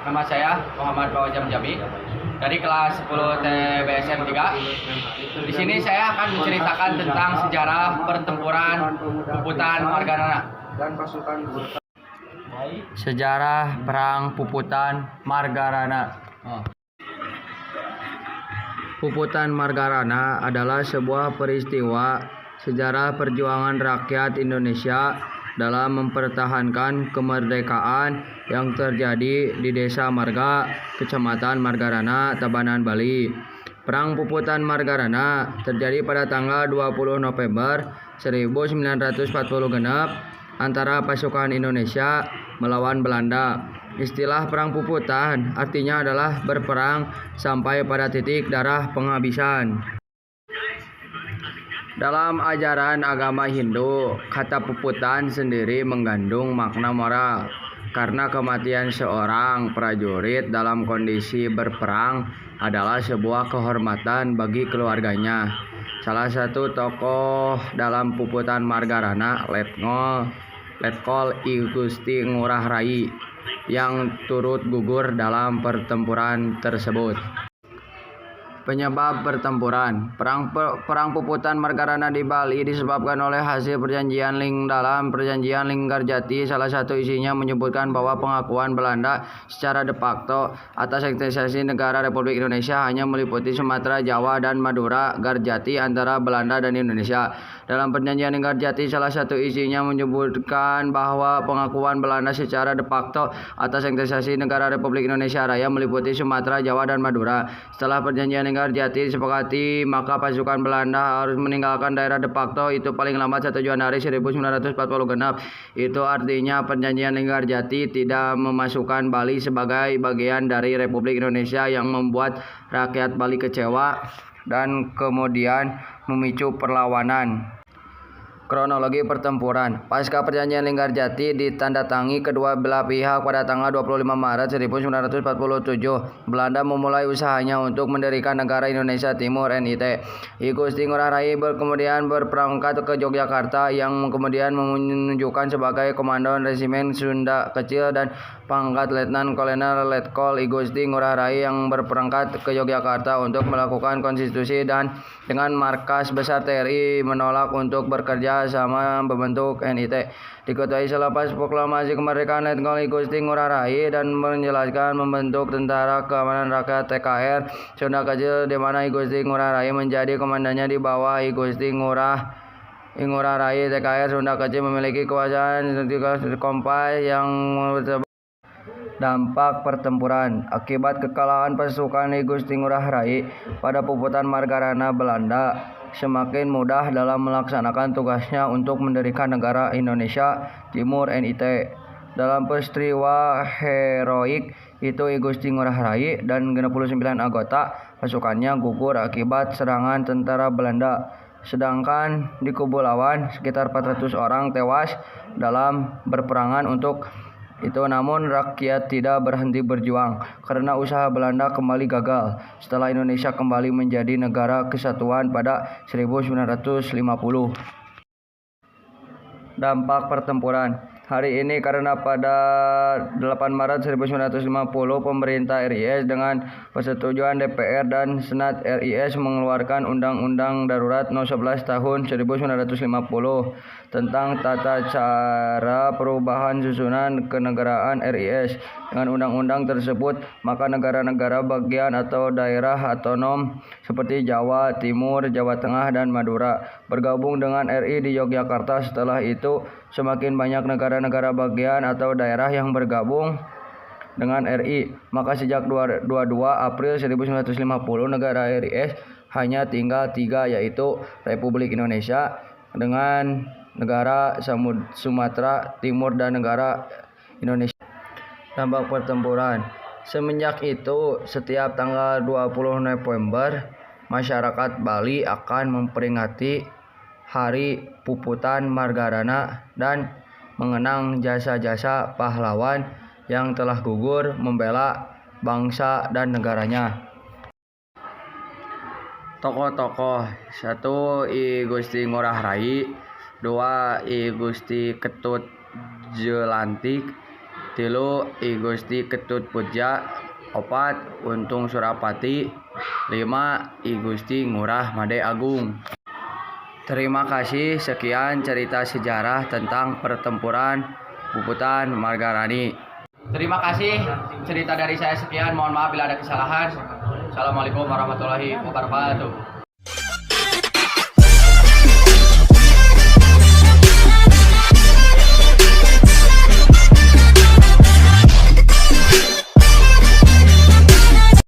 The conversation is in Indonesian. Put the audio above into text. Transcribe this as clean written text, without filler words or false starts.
Nama saya Muhammad Fawzam Jabi dari kelas 10 TBSM 3. Di sini saya akan menceritakan tentang sejarah pertempuran Puputan Margarana dan pasukan. Sejarah Perang Puputan Margarana. Puputan Margarana adalah sebuah peristiwa sejarah perjuangan rakyat Indonesia dalam mempertahankan kemerdekaan yang terjadi di Desa Marga, Kecamatan Margarana, Tabanan, Bali. Perang Puputan Margarana terjadi pada tanggal 20 November 1940 genep antara pasukan Indonesia melawan Belanda. Istilah Perang Puputan artinya adalah berperang sampai pada titik darah penghabisan. Dalam ajaran agama Hindu, kata puputan sendiri mengandung makna moral karena kematian seorang prajurit dalam kondisi berperang adalah sebuah kehormatan bagi keluarganya. Salah satu tokoh dalam Puputan Margarana, Letkol I Gusti Ngurah Rai, yang turut gugur dalam pertempuran tersebut. Penyebab pertempuran. Perang Puputan Margarana di Bali disebabkan oleh hasil perjanjian Ling. Dalam perjanjian Linggarjati, salah satu isinya menyebutkan bahwa pengakuan Belanda secara de facto atas eksistensi negara Republik Indonesia hanya meliputi Sumatera, Jawa, dan Madura. Garjati antara Belanda dan Indonesia. Dalam perjanjian Linggarjati, salah satu isinya menyebutkan bahwa pengakuan Belanda secara de facto atas eksistensi negara Republik Indonesia Raya meliputi Sumatera, Jawa, dan Madura. Setelah perjanjian Linggarjati disepakati, maka pasukan Belanda harus meninggalkan daerah de facto itu paling lambat 1 Januari 1940 genap. Itu artinya perjanjian Linggarjati tidak memasukkan Bali sebagai bagian dari Republik Indonesia, yang membuat rakyat Bali kecewa dan kemudian memicu perlawanan. Kronologi pertempuran. Pasca perjanjian Linggarjati ditandatangani kedua belah pihak pada tanggal 25 Maret 1947, Belanda memulai usahanya untuk mendirikan negara Indonesia Timur (NIT). I Gusti Ngurah Rai kemudian berpangkat ke Yogyakarta, yang kemudian menunjukkan sebagai komandan resimen Sunda Kecil, dan pangkat Letnan Kolonel Letkol I Gusti Ngurah Rai yang berpangkat ke Yogyakarta untuk melakukan konstitusi, dan dengan markas besar TRI menolak untuk bekerja sama membentuk NIT. Diketahui selepas proklamasi kemerdekaan, Letkol I Gusti Ngurah Rai dan menjelaskan membentuk Tentara Keamanan Rakyat TKR Sunda Kecil, di mana I Gusti Ngurah Rai menjadi komandannya. Di bawah I Gusti Ngurah Rai, TKR Sunda Kecil memiliki kekuasaan kompai yang dampak pertempuran. Akibat kekalahan pasukan I Gusti Ngurah Rai pada Puputan Margarana, Belanda semakin mudah dalam melaksanakan tugasnya untuk mendirikan negara Indonesia Timur (NIT). Dalam peristiwa heroik itu, I Gusti Ngurah Rai dan 69 anggota pasukannya gugur akibat serangan tentara Belanda. Sedangkan di kubu lawan sekitar 400 orang tewas dalam berperangan untuk itu. Namun rakyat tidak berhenti berjuang karena usaha Belanda kembali gagal setelah Indonesia kembali menjadi negara kesatuan pada 1950. Dampak pertempuran. Hari ini karena pada 8 Maret 1950 pemerintah RIS dengan persetujuan DPR dan Senat RIS mengeluarkan Undang-Undang Darurat No. 11 Tahun 1950 tentang tata cara perubahan susunan kenegaraan RIS. Dengan undang-undang tersebut, maka negara-negara bagian atau daerah otonom seperti Jawa Timur, Jawa Tengah, dan Madura bergabung dengan RI di Yogyakarta. Setelah itu, semakin banyak negara-negara bagian atau daerah yang bergabung dengan RI. Maka sejak 22 April 1950 negara RIS hanya tinggal 3, yaitu Republik Indonesia dengan negara Sumatera Timur dan negara Indonesia. Dampak pertempuran. Semenjak itu, setiap tanggal 20 November masyarakat Bali akan memperingati Hari Puputan Margarana dan mengenang jasa-jasa pahlawan yang telah gugur membela bangsa dan negaranya. Tokoh-tokoh. 1. I Gusti Ngurah Rai. 2. I Gusti Ketut Jelantik. 3. I Gusti Ketut Putja. 4. Untung Surapati. 5. I Gusti Ngurah Made Agung. Terima kasih, sekian cerita sejarah tentang pertempuran Puputan Margarani. Terima kasih, cerita dari saya sekian. Mohon maaf bila ada kesalahan. Assalamualaikum warahmatullahi wabarakatuh.